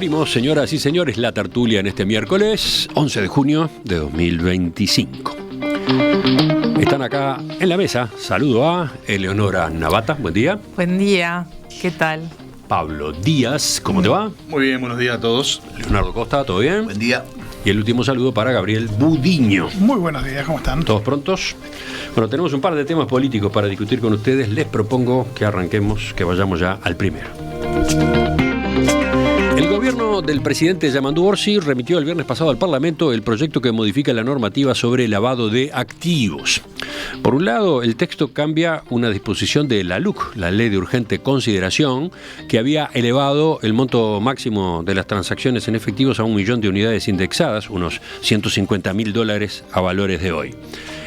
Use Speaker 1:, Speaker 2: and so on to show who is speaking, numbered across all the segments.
Speaker 1: Abrimos, señoras y señores, la tertulia en este miércoles 11 de junio de 2025. Están acá en la mesa. Saludo a Eleonora Navata, buen día.
Speaker 2: Buen día, ¿qué tal?
Speaker 1: Pablo Díaz, ¿cómo te va?
Speaker 3: Muy bien, buenos días a todos.
Speaker 1: Leonardo Costa, ¿todo bien?
Speaker 4: Buen día.
Speaker 1: Y el último saludo para Gabriel Budiño.
Speaker 3: Muy buenos días, ¿cómo están?
Speaker 1: ¿Todos prontos? Bueno, tenemos un par de temas políticos para discutir con ustedes. Les propongo que arranquemos, que vayamos ya al primero. El gobierno del presidente Yamandu Orsi remitió el viernes pasado al Parlamento el proyecto que modifica la normativa sobre lavado de activos. Por un lado, el texto cambia una disposición de la LUC, la Ley de Urgente Consideración, que había elevado el monto máximo de las transacciones en efectivos a 1 millón de unidades indexadas, unos $150.000 a valores de hoy.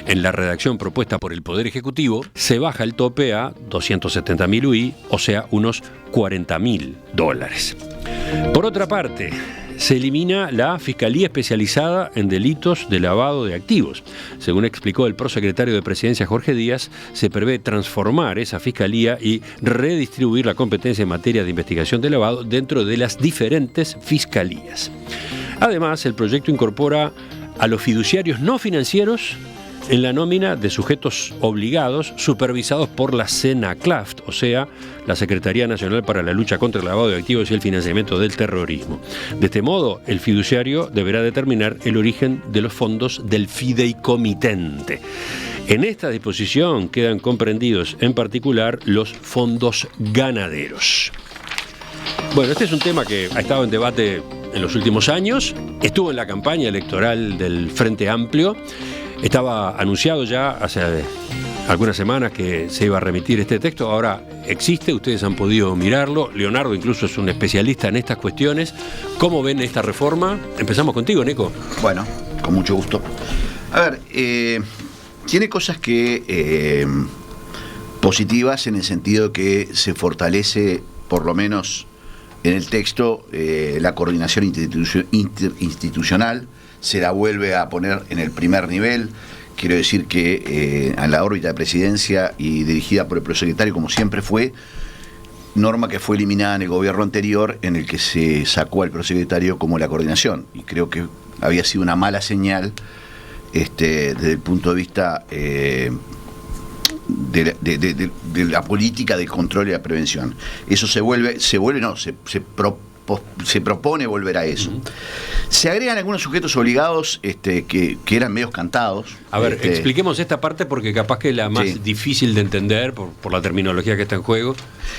Speaker 1: En la redacción propuesta por el Poder Ejecutivo, se baja el tope a 270.000 UI, o sea, unos $40.000. Por otra parte, se elimina la Fiscalía Especializada en Delitos de Lavado de Activos. Según explicó el prosecretario de Presidencia Jorge Díaz, se prevé transformar esa fiscalía y redistribuir la competencia en materia de investigación de lavado dentro de las diferentes fiscalías. Además, el proyecto incorpora a los fiduciarios no financieros en la nómina de sujetos obligados supervisados por la SENACLAFT, o sea, la Secretaría Nacional para la Lucha contra el Lavado de Activos y el Financiamiento del Terrorismo. De este modo, el fiduciario deberá determinar el origen de los fondos del fideicomitente. En esta disposición quedan comprendidos en particular los fondos ganaderos. Bueno, este es un tema que ha estado en debate en los últimos años, estuvo en la campaña electoral del Frente Amplio. Estaba anunciado ya hace algunas semanas que se iba a remitir este texto. Ahora existe, ustedes han podido mirarlo. Leonardo incluso es un especialista en estas cuestiones. ¿Cómo ven esta reforma? Empezamos contigo, Nico.
Speaker 4: Bueno, con mucho gusto. A ver, tiene cosas que positivas en el sentido de que se fortalece, por lo menos en el texto, la coordinación interinstitucional. Se la vuelve a poner en el primer nivel. Quiero decir que a la órbita de presidencia y dirigida por el prosecretario, como siempre fue, norma que fue eliminada en el gobierno anterior, en el que se sacó al prosecretario como la coordinación. Y creo que había sido una mala señal desde el punto de vista de la política del control y la prevención. Eso se propone volver a eso. Se agregan algunos sujetos obligados que eran medios cantados.
Speaker 1: A ver, expliquemos esta parte porque capaz que es la más difícil de entender por la terminología que está en juego.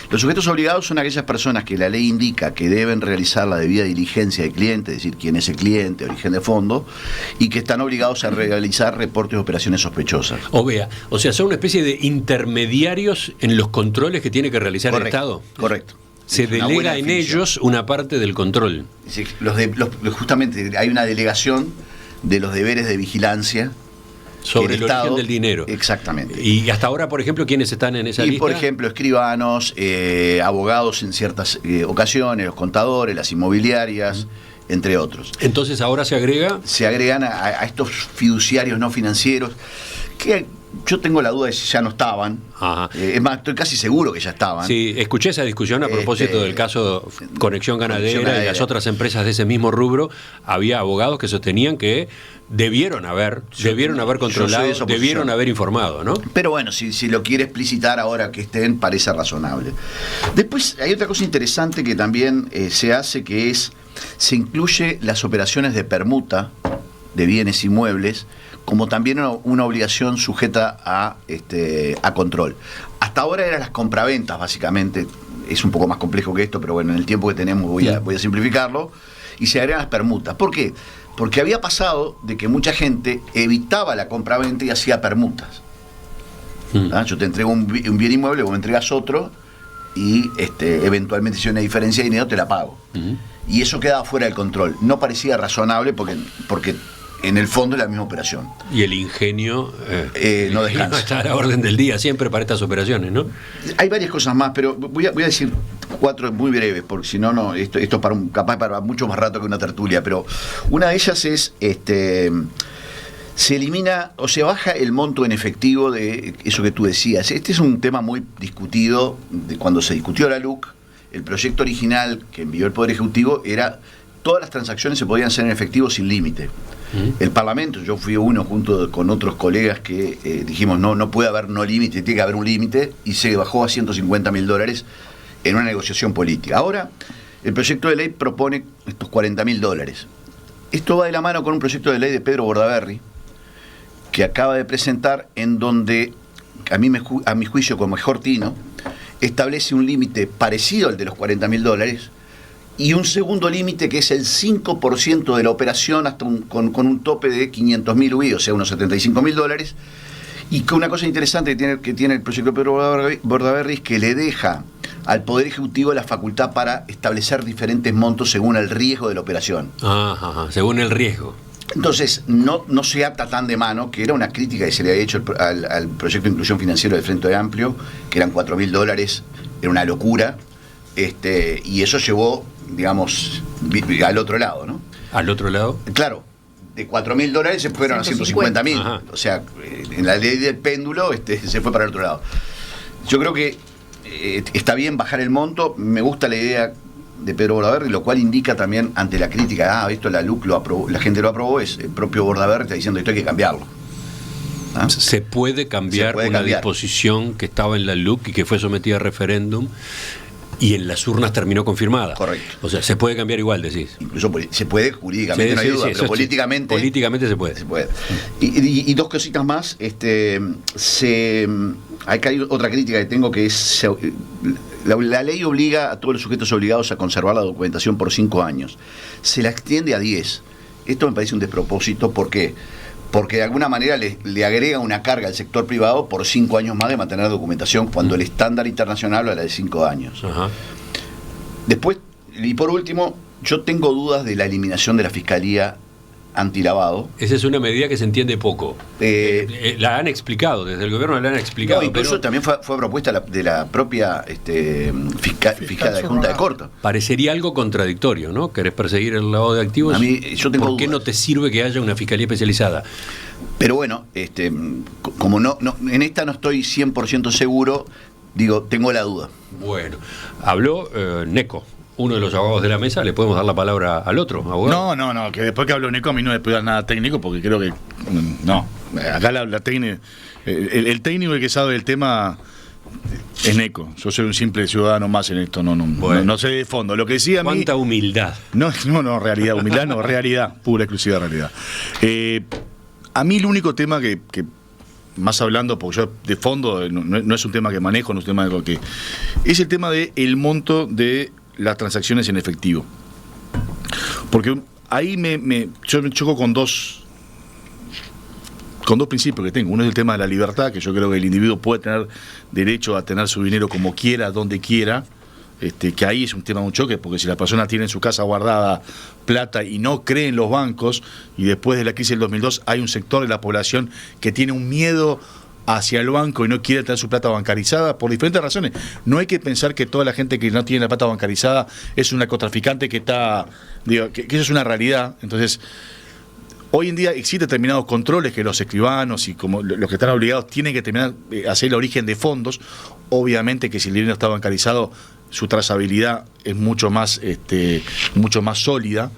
Speaker 4: Los sujetos obligados son aquellas personas que la ley indica que deben realizar la debida diligencia del cliente, es decir, quién es el cliente, origen de fondo, y que están obligados a realizar reportes de operaciones sospechosas.
Speaker 1: O sea, son una especie de intermediarios en los controles que tiene que realizar el Estado.
Speaker 4: Correcto.
Speaker 1: Se delega en ellos una parte del control.
Speaker 4: Sí, justamente hay una delegación de los deberes de vigilancia
Speaker 1: sobre el origen del dinero.
Speaker 4: Exactamente.
Speaker 1: Y hasta ahora, por ejemplo, ¿quiénes están en esa lista?
Speaker 4: Por ejemplo, escribanos, abogados en ciertas ocasiones, los contadores, las inmobiliarias, entre otros.
Speaker 1: Entonces ahora se agregan
Speaker 4: a estos fiduciarios no financieros que yo tengo la duda de si ya no estaban. Es más, estoy casi seguro que ya estaban.
Speaker 1: Sí, escuché esa discusión a propósito del caso Conexión Ganadera y las otras empresas de ese mismo rubro. Había abogados que sostenían que debieron haber controlado, debieron haber informado, ¿no?
Speaker 4: Pero bueno, si lo quiere explicitar ahora que estén, parece razonable. Después hay otra cosa interesante que también se hace, que es, se incluye las operaciones de permuta de bienes inmuebles como también una obligación sujeta a control. Hasta ahora eran las compraventas, básicamente. Es un poco más complejo que esto, pero bueno, en el tiempo que tenemos voy a simplificarlo. Y se agregan las permutas. ¿Por qué? Porque había pasado de que mucha gente evitaba la compraventa y hacía permutas. Yo te entrego un bien inmueble, vos me entregas otro, y eventualmente si hay una diferencia de dinero te la pago. Y eso quedaba fuera del control. No parecía razonable porque en el fondo es la misma operación.
Speaker 1: Y el ingenio
Speaker 4: no descansa.
Speaker 1: No está a la orden del día siempre para estas operaciones, ¿no?
Speaker 4: Hay varias cosas más, pero voy a decir 4 muy breves, porque si no, esto es capaz para mucho más rato que una tertulia. Pero una de ellas es, se elimina o se baja el monto en efectivo de eso que tú decías. Este es un tema muy discutido cuando se discutió la LUC. el proyecto original que envió el Poder Ejecutivo era todas las transacciones se podían hacer en efectivo sin límite. El Parlamento, yo fui uno junto con otros colegas que dijimos no puede haber no límite, tiene que haber un límite, y se bajó a $150.000 en una negociación política. Ahora, el proyecto de ley propone estos $40.000. Esto va de la mano con un proyecto de ley de Pedro Bordaberry, que acaba de presentar, en donde, a mi juicio, con mejor tino, establece un límite parecido al de los $40.000, y un segundo límite que es el 5% de la operación hasta con un tope de 500.000 UV, o sea, unos $75.000, y que una cosa interesante que tiene el proyecto de Pedro Bordaberry es que le deja al Poder Ejecutivo la facultad para establecer diferentes montos según el riesgo de la operación.
Speaker 1: Según el riesgo.
Speaker 4: Entonces, no se ata tan de mano, que era una crítica que se le había hecho al proyecto de inclusión financiera del Frente Amplio, que eran $4.000, era una locura, y eso llevó, digamos, al otro lado, ¿no?
Speaker 1: ¿Al otro lado?
Speaker 4: Claro, de $4.000 se fueron a 150.000. O sea, en la ley del péndulo se fue para el otro lado. Yo creo que está bien bajar el monto, me gusta la idea de Pedro Bordaberry, lo cual indica también, ante la crítica, esto la LUC lo aprobó, la gente lo aprobó, es el propio Bordaberry está diciendo esto hay que cambiarlo.
Speaker 1: Se puede cambiar disposición que estaba en la LUC y que fue sometida a referéndum y en las urnas terminó confirmada.
Speaker 4: Correcto.
Speaker 1: O sea, se puede cambiar igual, decís.
Speaker 4: Incluso se puede, jurídicamente no hay duda, pero políticamente...
Speaker 1: Políticamente se puede.
Speaker 4: Se puede. Y dos cositas más. Acá hay otra crítica que tengo, que es... La ley obliga a todos los sujetos obligados a conservar la documentación por 5 años. Se la extiende a 10. Esto me parece un despropósito. ¿Por qué? Porque de alguna manera le agrega una carga al sector privado por 5 años más de mantener documentación, cuando el estándar internacional habla de 5 años. Después, y por último, yo tengo dudas de la eliminación de la Fiscalía Antilavado.
Speaker 1: Esa es una medida que se entiende poco. La han explicado, desde el gobierno la han explicado.
Speaker 4: No, incluso también fue propuesta de la propia fiscal de Junta de Corte.
Speaker 1: Parecería algo contradictorio, ¿no? ¿Querés perseguir el lavado de activos?
Speaker 4: A mí, yo tengo
Speaker 1: ¿Por qué
Speaker 4: dudas.
Speaker 1: no te sirve que haya una fiscalía especializada?
Speaker 4: Pero bueno, como no en esta no estoy 100% seguro, digo, tengo la duda.
Speaker 1: Bueno, habló Neco, uno de los abogados de la mesa. ¿Le podemos dar la palabra al otro abogado?
Speaker 3: No, que después que habló Neco a mí no me puede dar nada técnico, porque creo que no. Acá la técnica, el técnico, el que sabe del tema es Neco. Yo soy un simple ciudadano más en esto, no sé de fondo. Lo que sí a mí...
Speaker 1: ¿Cuánta humildad?
Speaker 3: No, realidad, humildad no, realidad, pura, exclusiva realidad. A mí el único tema que más hablando, porque yo de fondo no es un tema que manejo, no es un tema que es el tema del monto de las transacciones en efectivo. Porque ahí yo me choco con dos principios que tengo. Uno es el tema de la libertad, que yo creo que el individuo puede tener derecho a tener su dinero como quiera, donde quiera, que ahí es un tema de un choque, porque si la persona tiene en su casa guardada plata y no cree en los bancos, y después de la crisis del 2002 hay un sector de la población que tiene un miedo hacia el banco y no quiere tener su plata bancarizada por diferentes razones. No hay que pensar que toda la gente que no tiene la plata bancarizada es un narcotraficante que está... que eso es una realidad. Entonces, hoy en día existen determinados controles que los escribanos y como los que están obligados tienen que terminar hacer el origen de fondos. Obviamente que si el dinero está bancarizado, su trazabilidad es mucho más sólida.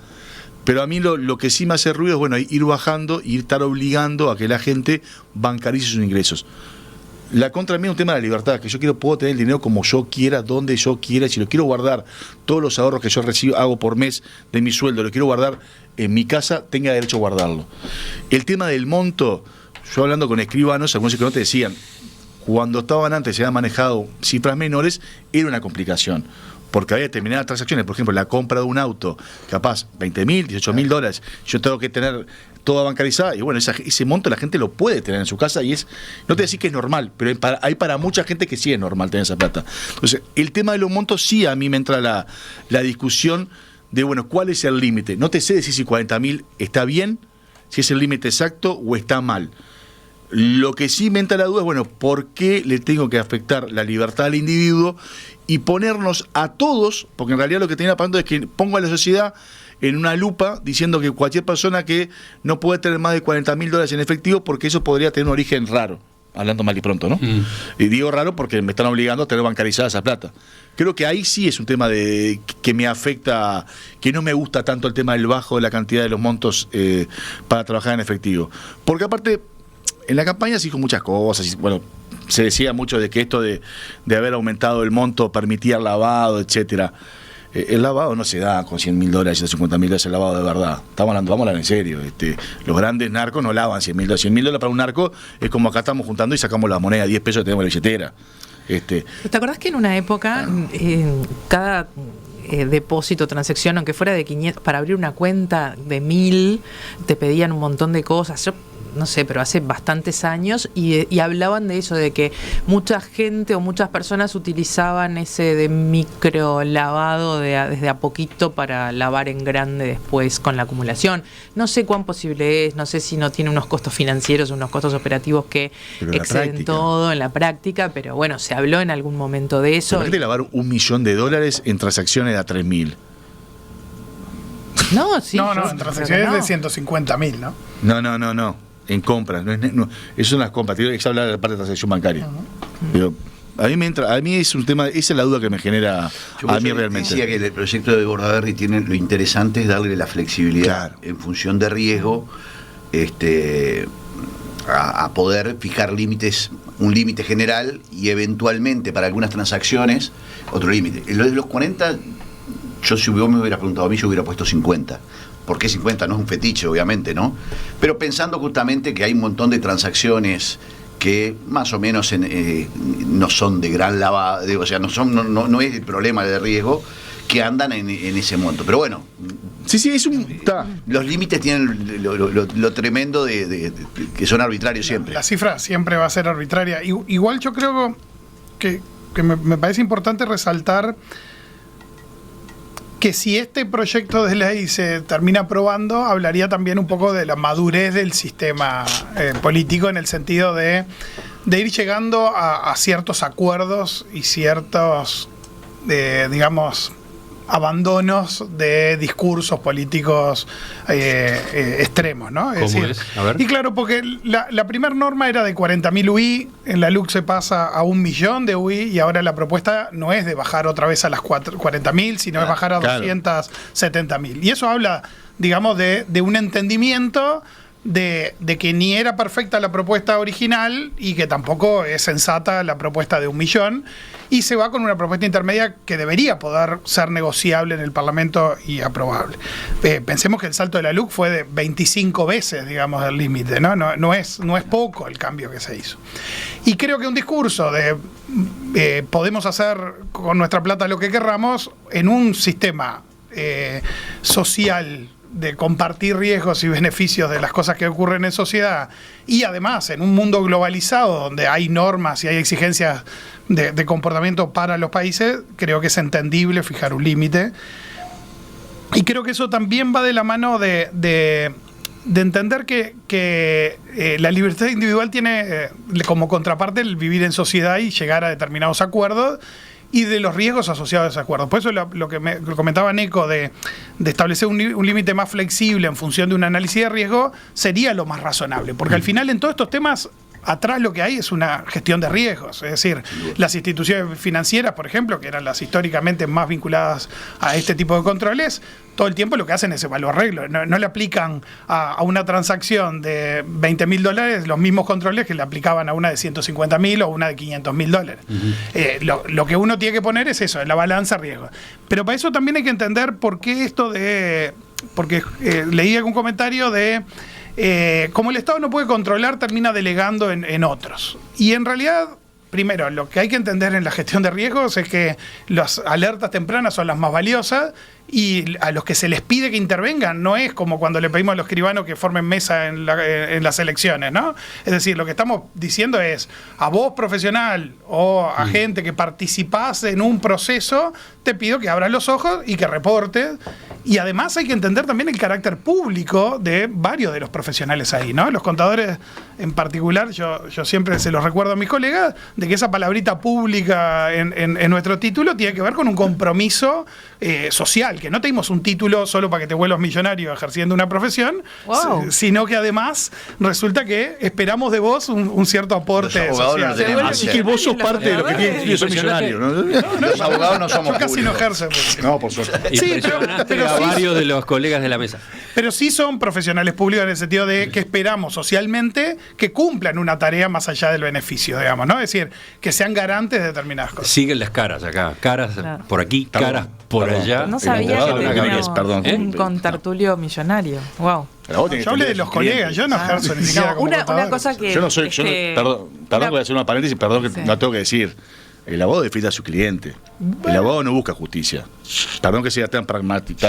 Speaker 3: Pero a mí lo que sí me hace ruido es ir bajando y estar obligando a que la gente bancarice sus ingresos. La contra mí es un tema de la libertad, que yo puedo tener el dinero como yo quiera, donde yo quiera. Si lo quiero guardar, todos los ahorros que yo hago por mes de mi sueldo, lo quiero guardar en mi casa, tenga derecho a guardarlo. El tema del monto, yo hablando con escribanos, algunos escribanos te decían, cuando estaban antes, se habían manejado cifras menores, era una complicación. Porque había determinadas transacciones, por ejemplo, la compra de un auto, capaz $20.000, $18.000, yo tengo que tener toda bancarizada, y bueno, ese monto la gente lo puede tener en su casa, y no te voy a decir que es normal, pero hay para mucha gente que sí es normal tener esa plata. Entonces, el tema de los montos sí a mí me entra la discusión de, ¿cuál es el límite? No te sé decir si 40.000 está bien, si es el límite exacto o está mal. Lo que sí me entra la duda es, ¿por qué le tengo que afectar la libertad al individuo y ponernos a todos? Porque en realidad lo que tenía pasando es que pongo a la sociedad en una lupa diciendo que cualquier persona que no puede tener más de $40.000 en efectivo, porque eso podría tener un origen raro, hablando mal y pronto, ¿no? Y digo raro porque me están obligando a tener bancarizada esa plata. creo que ahí sí es un tema de que me afecta, que no me gusta tanto el tema del bajo de la cantidad de los montos para trabajar en efectivo. Porque aparte, en la campaña se dijo muchas cosas, y bueno, se decía mucho de que esto de haber aumentado el monto permitía el lavado, etcétera. El lavado no se da con $100.000, $150.000, el lavado de verdad. Vamos a hablar en serio. Los grandes narcos no lavan $100.000. $100.000 para un narco es como acá estamos juntando y sacamos la moneda, 10 pesos que tenemos en la billetera.
Speaker 2: ¿Te acordás que en una época cada depósito, transacción, aunque fuera de 500, para abrir una cuenta de 1.000, te pedían un montón de cosas? Yo no sé, pero hace bastantes años, y hablaban de eso, de que mucha gente o muchas personas utilizaban ese de micro lavado desde a poquito para lavar en grande después con la acumulación. No sé cuán posible es, no sé si no tiene unos costos financieros, unos costos operativos que exceden todo en la práctica, pero bueno, se habló en algún momento de eso.
Speaker 3: ¿Pero de lavar $1 millón en transacciones a 3.000?
Speaker 2: No, sí.
Speaker 5: No, en transacciones de 150.000, ¿no?
Speaker 3: No. En compras, eso son las compras, hay que hablar de la parte de transacción bancaria. Pero a mí es un tema, esa es la duda que me genera a mí realmente.
Speaker 4: Decía que el proyecto de Bordaberry tiene lo interesante es darle la flexibilidad en función de riesgo, a poder fijar límites, un límite general y eventualmente para algunas transacciones otro límite. Lo de los 40, si vos me hubieras preguntado a mí, yo hubiera puesto 50. ¿Por qué 50? No es un fetiche, obviamente, ¿no? Pero pensando justamente que hay un montón de transacciones que más o menos no son de gran lavado, o sea, no es el problema de riesgo, que andan en ese monto. Pero bueno,
Speaker 3: sí, es
Speaker 4: los límites tienen lo tremendo de que son arbitrarios siempre.
Speaker 5: La cifra siempre va a ser arbitraria. Igual yo creo que me parece importante resaltar que si este proyecto de ley se termina aprobando, hablaría también un poco de la madurez del sistema político, en el sentido de ir llegando a ciertos acuerdos y ciertos, digamos, abandonos de discursos políticos extremos, ¿no?
Speaker 1: ¿Cómo es? A ver.
Speaker 5: Y claro, porque la primera norma era de 40.000 UI, en la LUC se pasa a 1 millón de UI, y ahora la propuesta no es de bajar otra vez a las 40.000, sino es bajar a 270.000. Y eso habla, digamos, de un entendimiento de que ni era perfecta la propuesta original y que tampoco es sensata la propuesta de 1 millón, y se va con una propuesta intermedia que debería poder ser negociable en el Parlamento y aprobable. Pensemos que el salto de la LUC fue de 25 veces, digamos, el límite, ¿no? No es poco el cambio que se hizo. Y creo que un discurso de podemos hacer con nuestra plata lo que querramos en un sistema social de compartir riesgos y beneficios de las cosas que ocurren en sociedad, y además en un mundo globalizado donde hay normas y hay exigencias de comportamiento para los países, creo que es entendible fijar un límite. Y creo que eso también va de la mano de entender que la libertad individual tiene como contraparte el vivir en sociedad y llegar a determinados acuerdos, y de los riesgos asociados a ese acuerdo. Por eso lo que comentaba Neco de establecer un límite más flexible en función de un análisis de riesgo sería lo más razonable, porque al final en todos estos temas atrás lo que hay es una gestión de riesgos. Es decir, las instituciones financieras, por ejemplo, que eran las históricamente más vinculadas a este tipo de controles, todo el tiempo lo que hacen es evaluar riesgos. No le aplican a una transacción de $20.000 los mismos controles que le aplicaban a una de $150.000 o una de $500.000. Lo que uno tiene que poner es eso, en la balanza riesgo. Pero para eso también hay que entender por qué esto porque leí algún comentario de como el Estado no puede controlar, termina delegando en otros. Y en realidad, primero, lo que hay que entender en la gestión de riesgos es que las alertas tempranas son las más valiosas, y a los que se les pide que intervengan no es como cuando le pedimos a los escribanos que formen mesa en las elecciones, ¿no? Es decir, lo que estamos diciendo es, a vos profesional o a gente que participás en un proceso, te pido que abras los ojos y que reportes. Y además hay que entender también el carácter público de varios de los profesionales ahí, ¿no? Los contadores en particular, yo siempre se los recuerdo a mis colegas, de que esa palabrita pública en nuestro título tiene que ver con un compromiso social. profesional, que no te dimos un título solo para que te vuelvas millonario ejerciendo una profesión,
Speaker 2: Wow.
Speaker 5: sino que además resulta que esperamos de vos un cierto aporte
Speaker 4: Los abogados
Speaker 5: social.
Speaker 4: no tenemos.
Speaker 3: Así que vos sos parte de lo que tiene que ser millonario, ¿no?
Speaker 4: Los abogados no somos
Speaker 5: Yo casi no
Speaker 4: públicos.
Speaker 5: ejerzo. Pues.
Speaker 3: No, por suerte.
Speaker 5: Sí,
Speaker 1: Impresionaste a
Speaker 5: sí,
Speaker 1: varios de los colegas de la mesa.
Speaker 5: pero sí son profesionales públicos en el sentido de que esperamos socialmente que cumplan una tarea más allá del beneficio, digamos, ¿no? Es decir, que sean garantes de determinadas cosas.
Speaker 1: Siguen las caras acá. Caras
Speaker 2: Claro.
Speaker 1: por aquí,
Speaker 3: Perdón,
Speaker 1: caras por
Speaker 3: perdón.
Speaker 1: allá.
Speaker 2: No sabía
Speaker 3: abogado
Speaker 2: que
Speaker 3: de
Speaker 2: teníamos
Speaker 3: Gabriel, perdón.
Speaker 2: un contertulio millonario. Wow.
Speaker 5: Yo hablé de los colegas, yo no ejerzo ni siquiera
Speaker 2: No,
Speaker 5: como
Speaker 2: una
Speaker 5: contador.
Speaker 2: cosa que...
Speaker 3: Yo no soy, yo no- perdón, voy a hacer una paréntesis, perdón que
Speaker 2: Sí.
Speaker 3: no tengo que decir. El abogado defiende a su cliente. El abogado no busca justicia. Perdón que sea tan pragmático,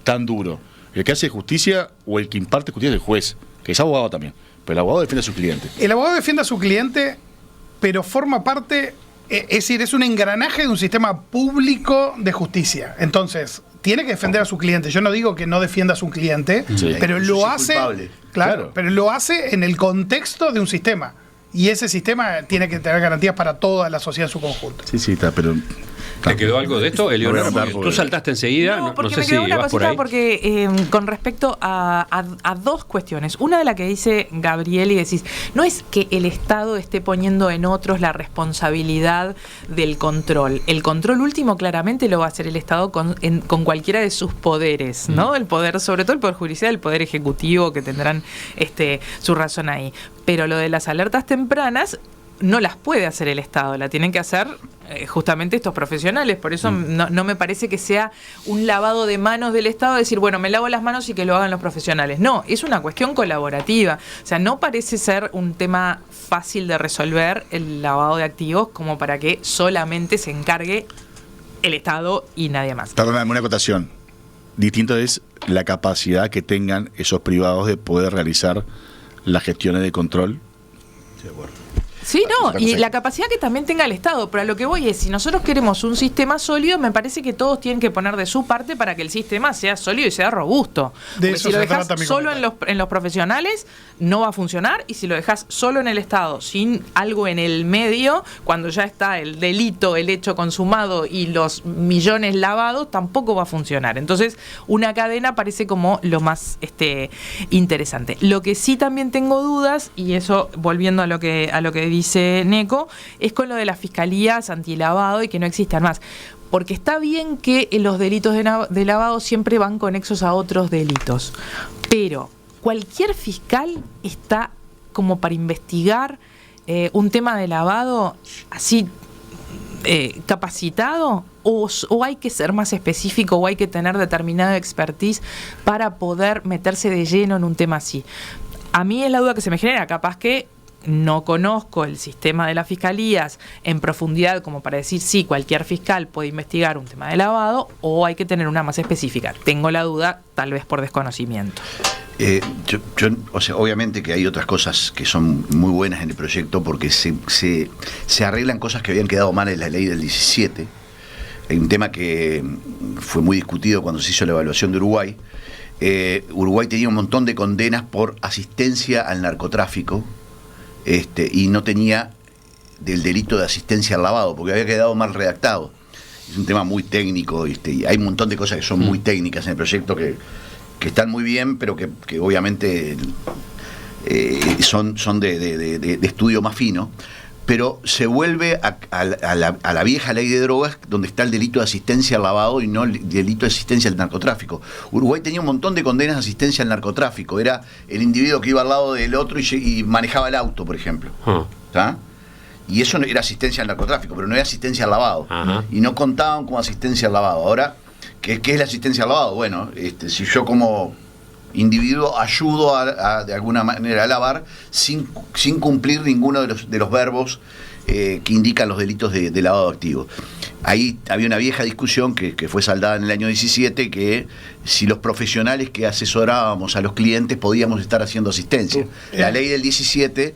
Speaker 3: tan duro. El que hace justicia o el que imparte justicia es el juez, que es abogado también. Pero el abogado defiende a su cliente.
Speaker 5: El abogado defiende a su cliente, pero forma parte, es decir, es un engranaje de un sistema público de justicia. Entonces, tiene que defender a su cliente. Yo no digo que no defienda a su cliente,
Speaker 3: Sí.
Speaker 5: pero
Speaker 4: Eso
Speaker 5: lo
Speaker 4: sí es
Speaker 5: hace,
Speaker 4: culpable.
Speaker 5: claro, pero lo hace en el contexto de un sistema. Y ese sistema tiene que tener garantías para toda la sociedad en su conjunto.
Speaker 3: Sí, está, pero...
Speaker 1: ¿Te quedó algo de esto, Eleonora?
Speaker 3: No voy a hablar
Speaker 1: Porque
Speaker 3: porque-
Speaker 1: Tú saltaste enseguida, no
Speaker 2: porque
Speaker 1: sé
Speaker 2: me
Speaker 1: si
Speaker 2: quedó una
Speaker 1: vas por
Speaker 2: cosita
Speaker 1: ahí.
Speaker 2: porque con respecto a dos cuestiones. Una de la que dice Gabriel y decís, no es que el Estado esté poniendo en otros la responsabilidad del control. El control último claramente lo va a hacer el Estado con cualquiera de sus poderes, ¿no? El poder, sobre todo el poder judicial, el poder ejecutivo, que tendrán su razón ahí. Pero lo de las alertas tempranas no las puede hacer el Estado, la tienen que hacer justamente estos profesionales. Por eso no me parece que sea un lavado de manos del Estado, decir, bueno, me lavo las manos y que lo hagan los profesionales. No, es una cuestión colaborativa. O sea, no parece ser un tema fácil de resolver el lavado de activos como para que solamente se encargue el Estado y nadie más.
Speaker 3: Perdóname, una acotación. Distinto es la capacidad que tengan esos privados de poder realizar las gestiones de control.
Speaker 2: Sí, no,
Speaker 3: Otra
Speaker 2: y
Speaker 3: cosa
Speaker 2: la
Speaker 3: que-
Speaker 2: capacidad que también tenga el Estado. Pero a lo que voy es, si nosotros queremos un sistema sólido, me parece que todos tienen que poner de su parte para que el sistema sea sólido y sea robusto.
Speaker 5: De
Speaker 2: Porque
Speaker 5: eso
Speaker 2: si lo
Speaker 5: se
Speaker 2: dejas
Speaker 5: trata mi
Speaker 2: solo
Speaker 5: comentario.
Speaker 2: en los profesionales, no va a funcionar. Y si lo dejas solo en el Estado, sin algo en el medio, cuando ya está el delito, el hecho consumado y los millones lavados, tampoco va a funcionar. Entonces, una cadena parece como lo más interesante. Lo que sí también tengo dudas, y eso volviendo a lo que dice Neco, es con lo de las fiscalías antilavado y que no existan más. Porque está bien que los delitos de lavado siempre van conexos a otros delitos, pero cualquier fiscal está como para investigar un tema de lavado así capacitado, o hay que ser más específico, o hay que tener determinada expertise para poder meterse de lleno en un tema así. A mí es la duda que se me genera, capaz que no conozco el sistema de las fiscalías en profundidad como para decir sí, cualquier fiscal puede investigar un tema de lavado, o hay que tener una más específica. Tengo la duda, tal vez por desconocimiento.
Speaker 4: O sea, obviamente que hay otras cosas que son muy buenas en el proyecto porque se arreglan cosas que habían quedado mal en la ley del 17. Hay un tema que fue muy discutido cuando se hizo la evaluación de Uruguay. Uruguay tenía un montón de condenas por asistencia al narcotráfico, y no tenía del delito de asistencia al lavado, porque había quedado mal redactado. Es un tema muy técnico, y hay un montón de cosas que son muy técnicas en el proyecto que están muy bien, pero que obviamente son de estudio más fino. Pero se vuelve a la vieja ley de drogas, donde está el delito de asistencia al lavado y no el delito de asistencia al narcotráfico. Uruguay tenía un montón de condenas de asistencia al narcotráfico. Era el individuo que iba al lado del otro y manejaba el auto, por ejemplo. ¿Tá? Y eso no era asistencia al narcotráfico, pero no era asistencia al lavado.
Speaker 1: Ajá.
Speaker 4: Y no contaban como asistencia al lavado. Ahora, ¿qué es la asistencia al lavado? Bueno, si yo como individuo ayudo de alguna manera a lavar sin cumplir ninguno de los verbos que indican los delitos de lavado de activos. Ahí había una vieja discusión que fue saldada en el año 17, que si los profesionales que asesorábamos a los clientes podíamos estar haciendo asistencia. La ley del 17...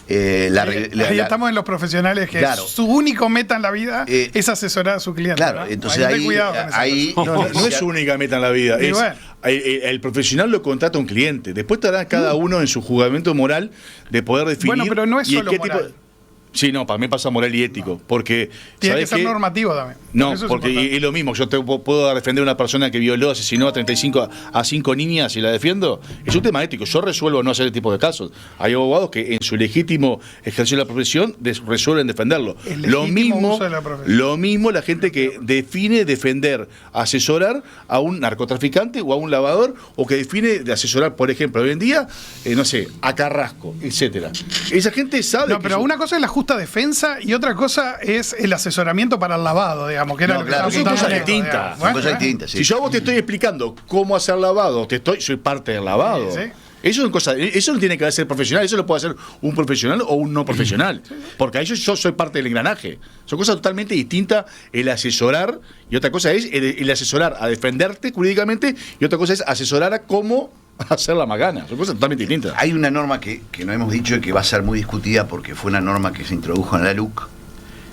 Speaker 5: ahí estamos en los profesionales que
Speaker 4: claro,
Speaker 5: su único meta en la vida es asesorar a su cliente.
Speaker 4: Claro,
Speaker 5: ¿no?
Speaker 4: entonces
Speaker 5: ten
Speaker 4: ahí
Speaker 5: cuidado con esa cosa.
Speaker 3: No es su única meta en la vida.
Speaker 5: Y bueno.
Speaker 3: El profesional lo contrata a un cliente. Después estará cada uno en su juzgamiento moral de poder definir.
Speaker 5: Bueno, pero no es
Speaker 3: y
Speaker 5: solo
Speaker 3: qué
Speaker 5: moral.
Speaker 3: Sí, no, para mí pasa moral y ético, porque...
Speaker 5: Tiene que
Speaker 3: ¿sabés
Speaker 5: ser
Speaker 3: qué?
Speaker 5: normativo también.
Speaker 3: No,
Speaker 5: Eso es
Speaker 3: porque
Speaker 5: importante.
Speaker 3: es lo mismo, yo puedo defender a una persona que violó, asesinó a 5 niñas y la defiendo. Es un tema ético, yo resuelvo no hacer este tipo de casos. Hay abogados que en su legítimo ejercicio de la profesión resuelven defenderlo.
Speaker 5: El
Speaker 3: Lo
Speaker 5: legítimo
Speaker 3: mismo,
Speaker 5: uso de la profesión.
Speaker 3: lo mismo la gente que define defender, asesorar a un narcotraficante o a un lavador, o que define de asesorar, por ejemplo, hoy en día, no sé, a Carrasco, etcétera. Esa gente sabe
Speaker 5: No, pero una cosa es la justa defensa y otra cosa es el asesoramiento para el lavado, digamos, que era
Speaker 4: No,
Speaker 5: lo que
Speaker 4: claro,
Speaker 5: estaba
Speaker 3: son
Speaker 5: apuntando
Speaker 3: cosas
Speaker 5: Leo,
Speaker 3: distintas.
Speaker 5: digamos.
Speaker 4: Son cosas distintas, sí.
Speaker 3: Si yo a vos te estoy explicando cómo hacer lavado, soy parte del lavado.
Speaker 5: Sí.
Speaker 3: Eso no tiene que ser profesional, eso lo puede hacer un profesional o un no profesional. Porque a ellos yo soy parte del engranaje. Son cosas totalmente distintas el asesorar, y otra cosa es el asesorar a defenderte jurídicamente, y otra cosa es asesorar a cómo hacer la macana. Son cosas totalmente distintas.
Speaker 4: Hay una norma que no hemos dicho y que va a ser muy discutida porque fue una norma que se introdujo en la LUC,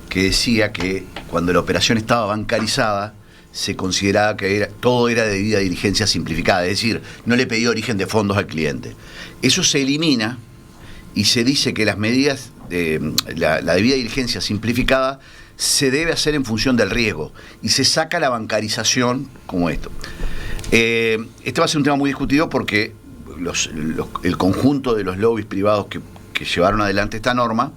Speaker 4: que decía que cuando la operación estaba bancarizada se consideraba que todo era de debida diligencia simplificada, es decir, no le pedía origen de fondos al cliente. Eso se elimina y se dice que las medidas de la debida diligencia simplificada se debe hacer en función del riesgo y se saca la bancarización como esto. Este va a ser un tema muy discutido porque el conjunto de los lobbies privados que llevaron adelante esta norma,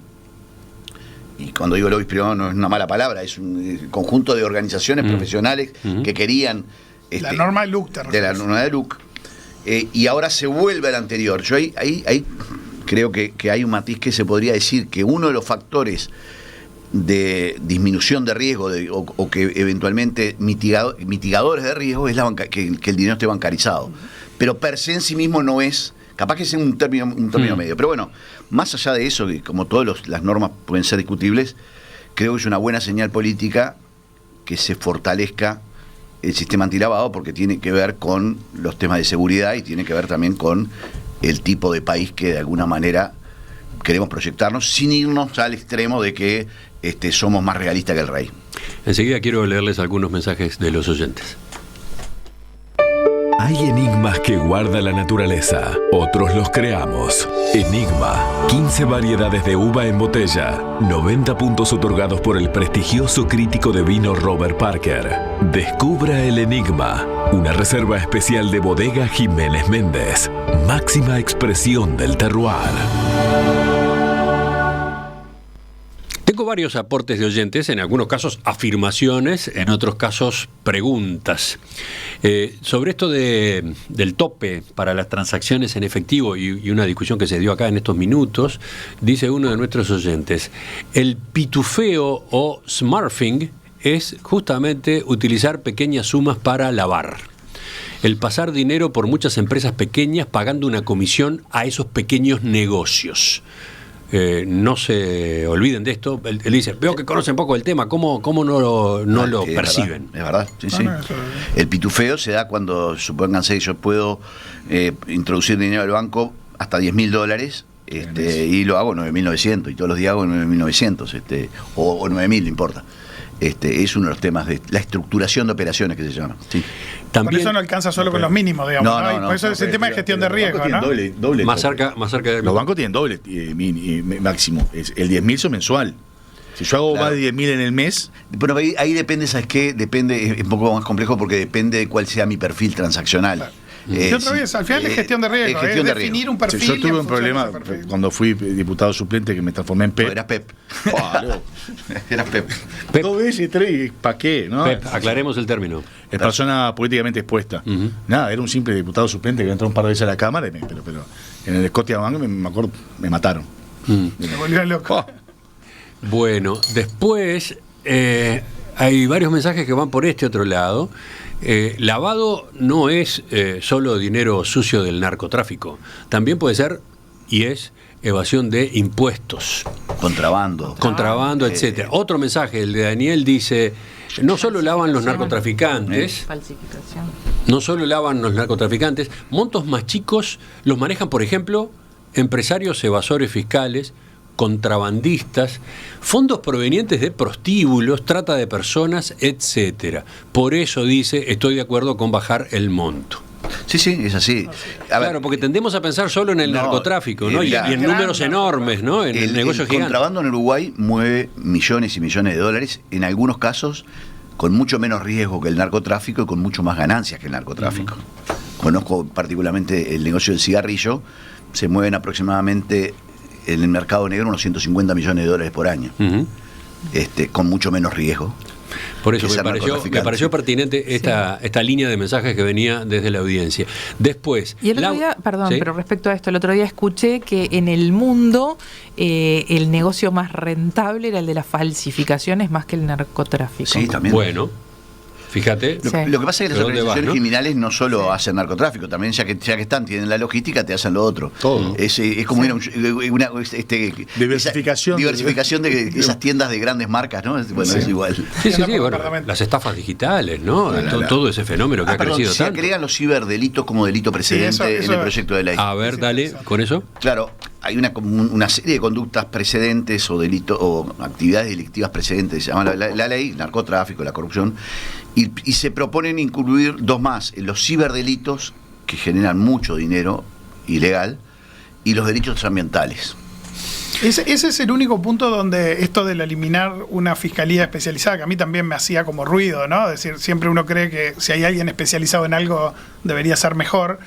Speaker 4: y cuando digo lobbies privados no es una mala palabra, es un conjunto de organizaciones profesionales que querían...
Speaker 5: La norma de LUC,
Speaker 4: de la norma de LUC, y ahora se vuelve al anterior. Yo ahí creo que hay un matiz que se podría decir que uno de los factores de disminución de riesgo o que eventualmente mitigadores de riesgo es que el dinero esté bancarizado. Pero per se en sí mismo no es, capaz que es un término medio. Pero bueno, más allá de eso, que como todas las normas pueden ser discutibles, creo que es una buena señal política que se fortalezca el sistema antilavado, porque tiene que ver con los temas de seguridad y tiene que ver también con el tipo de país que de alguna manera queremos proyectarnos, sin irnos al extremo de que somos más realistas que el rey.
Speaker 1: Enseguida quiero leerles algunos mensajes de los oyentes.
Speaker 6: Hay enigmas que guarda la naturaleza, otros los creamos. Enigma, 15 variedades de uva en botella, 90 puntos otorgados por el prestigioso crítico de vino Robert Parker. Descubra el enigma, una reserva especial de Bodega Jiménez Méndez, máxima expresión del terroir.
Speaker 1: Tengo varios aportes de oyentes, en algunos casos afirmaciones, en otros casos preguntas. Sobre esto del tope para las transacciones en efectivo y una discusión que se dio acá en estos minutos, dice uno de nuestros oyentes, el pitufeo o smurfing es justamente utilizar pequeñas sumas para lavar. El pasar dinero por muchas empresas pequeñas pagando una comisión a esos pequeños negocios. No se olviden de esto. Él dice, veo que conocen poco el tema, ¿cómo no lo perciben?
Speaker 4: Es verdad, sí, sí.
Speaker 5: No, eso...
Speaker 4: El pitufeo se da cuando, supónganse que yo puedo introducir dinero al banco hasta $10.000, y lo hago 9.900, y todos los días hago 9.900, o 9.000, no importa. Es uno de los temas de la estructuración de operaciones que se llama. Sí.
Speaker 5: Por eso no alcanza solo con los mínimos, digamos. ¿no? Por eso es el tema de gestión de riesgo, ¿no?
Speaker 3: Doble
Speaker 1: Más cerca de...
Speaker 3: Los bancos tienen doble máximo. El 10.000 son mensual. Si yo hago más de 10.000 en el mes...
Speaker 4: Bueno, ahí depende, ¿sabes qué? Depende, es un poco más complejo porque depende de cuál sea mi perfil transaccional.
Speaker 5: Claro. Y otra vez, al final es gestión de riesgo, es definir un perfil.
Speaker 3: Sí, yo tuve un problema cuando fui diputado suplente que me transformé en PEP.
Speaker 4: No, eras PEP.
Speaker 3: Eras PEP. 2 veces, 3, ¿para qué? ¿No?
Speaker 1: Pep, aclaremos el término.
Speaker 3: Es persona políticamente expuesta. Nada, era un simple diputado suplente que entró un par de veces a la Cámara, pero en el Scotiabank me acuerdo, me mataron.
Speaker 5: Me volvió loco.
Speaker 1: Bueno, después hay varios mensajes que van por este otro lado. Lavado no es solo dinero sucio del narcotráfico, también puede ser y es evasión de impuestos, contrabando, etcétera. Otro mensaje, el de Daniel, dice: no solo lavan los narcotraficantes, montos más chicos los manejan, por ejemplo, empresarios evasores fiscales, contrabandistas, fondos provenientes de prostíbulos, trata de personas, etcétera. Por eso dice, estoy de acuerdo con bajar el monto.
Speaker 4: Sí, es así.
Speaker 1: Claro, porque tendemos a pensar solo en el narcotráfico, ¿no? Y en números enormes, ¿no? En el negocio gigante. El
Speaker 4: contrabando en Uruguay mueve millones y millones de dólares, en algunos casos con mucho menos riesgo que el narcotráfico y con mucho más ganancias que el narcotráfico. Conozco particularmente el negocio del cigarrillo, se mueven aproximadamente en el mercado negro unos 150 millones de dólares por año, con mucho menos riesgo.
Speaker 1: Por eso me pareció pertinente esta línea de mensajes que venía desde la audiencia. Después...
Speaker 2: Y el otro día, perdón, pero respecto a esto, el otro día escuché que en el mundo el negocio más rentable era el de las falsificaciones más que el narcotráfico.
Speaker 4: Sí, también.
Speaker 1: Bueno, fíjate.
Speaker 4: Lo que pasa es que las organizaciones criminales no solo hacen narcotráfico, también ya que están, tienen la logística, te hacen lo otro.
Speaker 3: Todo.
Speaker 4: Es como una diversificación de esas tiendas de grandes marcas, ¿no? Bueno, es igual.
Speaker 1: Sí, bueno, las estafas digitales, ¿no? Todo ese fenómeno que ha crecido tanto.
Speaker 4: Se agregan los ciberdelitos como delito precedente en el proyecto de ley.
Speaker 1: A ver, dale, con eso.
Speaker 4: Claro, hay una serie de conductas precedentes o delitos o actividades delictivas precedentes, se llama la ley, narcotráfico, la corrupción, y se proponen incluir dos más, los ciberdelitos, que generan mucho dinero ilegal, y los delitos ambientales.
Speaker 5: Ese es el único punto donde esto del eliminar una fiscalía especializada, que a mí también me hacía como ruido, ¿no? Es decir, siempre uno cree que si hay alguien especializado en algo debería ser mejor.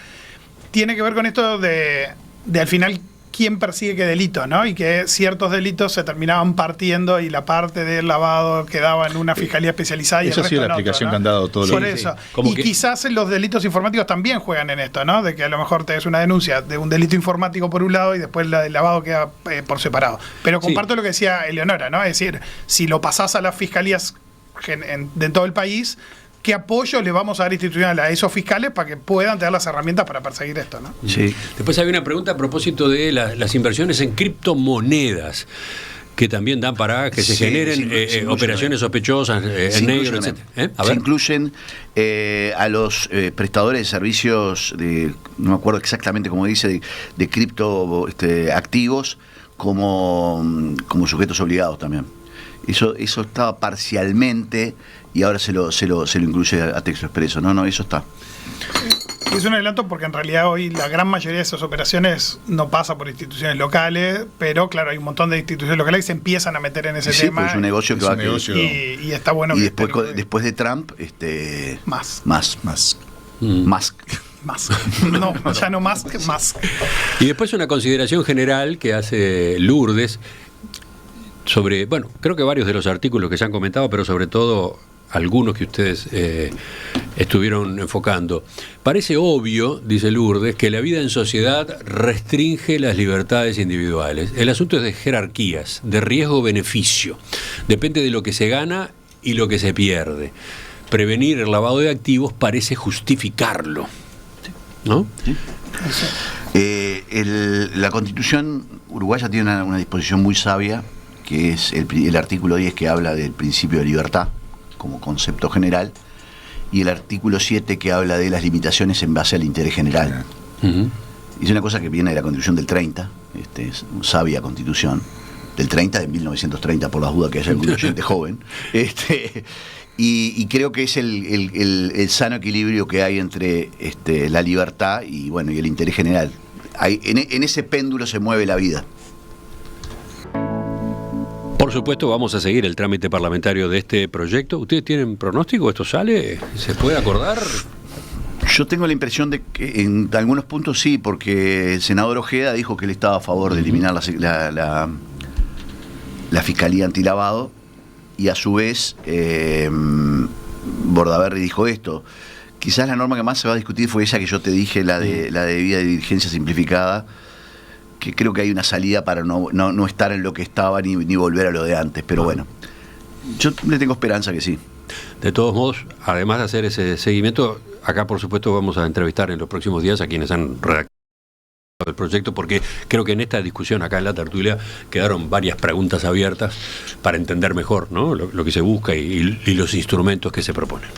Speaker 5: Tiene que ver con esto de al final quién persigue qué delito, ¿no? Y que ciertos delitos se terminaban partiendo y la parte del lavado quedaba en una fiscalía especializada y
Speaker 3: eso
Speaker 5: el resto
Speaker 3: ha sido la
Speaker 5: en
Speaker 3: aplicación
Speaker 5: otro, ¿no?
Speaker 3: que han dado todos los
Speaker 5: días. Por eso. Y quizás los delitos informáticos también juegan en esto, ¿no? De que a lo mejor te des una denuncia de un delito informático por un lado y después la del lavado queda por separado. Pero comparto lo que decía Eleonora, ¿no? Es decir, si lo pasás a las fiscalías de todo el país, ¿qué apoyo le vamos a dar institucional a esos fiscales para que puedan tener las herramientas para perseguir esto, ¿no?
Speaker 1: Sí. Después había una pregunta a propósito de las inversiones en criptomonedas, que también dan para que se generen operaciones sospechosas en negro, etc.
Speaker 4: Se incluyen a los prestadores de servicios, no me acuerdo exactamente cómo dice, de cripto activos como sujetos obligados también. Eso estaba parcialmente y ahora se lo incluye a texto expreso. No, eso está.
Speaker 5: Es un adelanto porque en realidad hoy la gran mayoría de esas operaciones no pasa por instituciones locales, pero claro, hay un montón de instituciones locales que se empiezan a meter en ese tema.
Speaker 4: Pues es un negocio que va
Speaker 5: y está bueno.
Speaker 4: Y después de Trump, más.
Speaker 5: No, ya no más que más.
Speaker 1: Y después una consideración general que hace Lourdes sobre, bueno, creo que varios de los artículos que se han comentado, pero sobre todo algunos que ustedes estuvieron enfocando. Parece obvio, dice Lourdes, que la vida en sociedad restringe las libertades individuales. El asunto es de jerarquías, de riesgo-beneficio. Depende de lo que se gana y lo que se pierde. Prevenir el lavado de activos parece justificarlo, ¿no?
Speaker 4: Sí. La Constitución uruguaya tiene una disposición muy sabia, que es el artículo 10, que habla del principio de libertad como concepto general, y el artículo 7, que habla de las limitaciones en base al interés general. Es una cosa que viene de la Constitución del 30, es una sabia Constitución del 30, de 1930, por las dudas que haya algún oyente joven, y creo que es el sano equilibrio que hay entre la libertad y el interés general. En ese péndulo se mueve la vida.
Speaker 1: Por supuesto, vamos a seguir el trámite parlamentario de este proyecto. ¿Ustedes tienen pronóstico? ¿Esto sale? ¿Se puede acordar?
Speaker 4: Yo tengo la impresión de que en algunos puntos sí, porque el senador Ojeda dijo que él estaba a favor de eliminar la Fiscalía Antilavado, y a su vez Bordaberry dijo esto. Quizás la norma que más se va a discutir fue esa que yo te dije, la de debida diligencia simplificada, que creo que hay una salida para no estar en lo que estaba ni volver a lo de antes, pero bueno, yo le tengo esperanza que sí.
Speaker 1: De todos modos, además de hacer ese seguimiento, acá por supuesto vamos a entrevistar en los próximos días a quienes han redactado el proyecto, porque creo que en esta discusión acá en la tertulia quedaron varias preguntas abiertas para entender mejor, ¿no?, lo que se busca y los instrumentos que se proponen.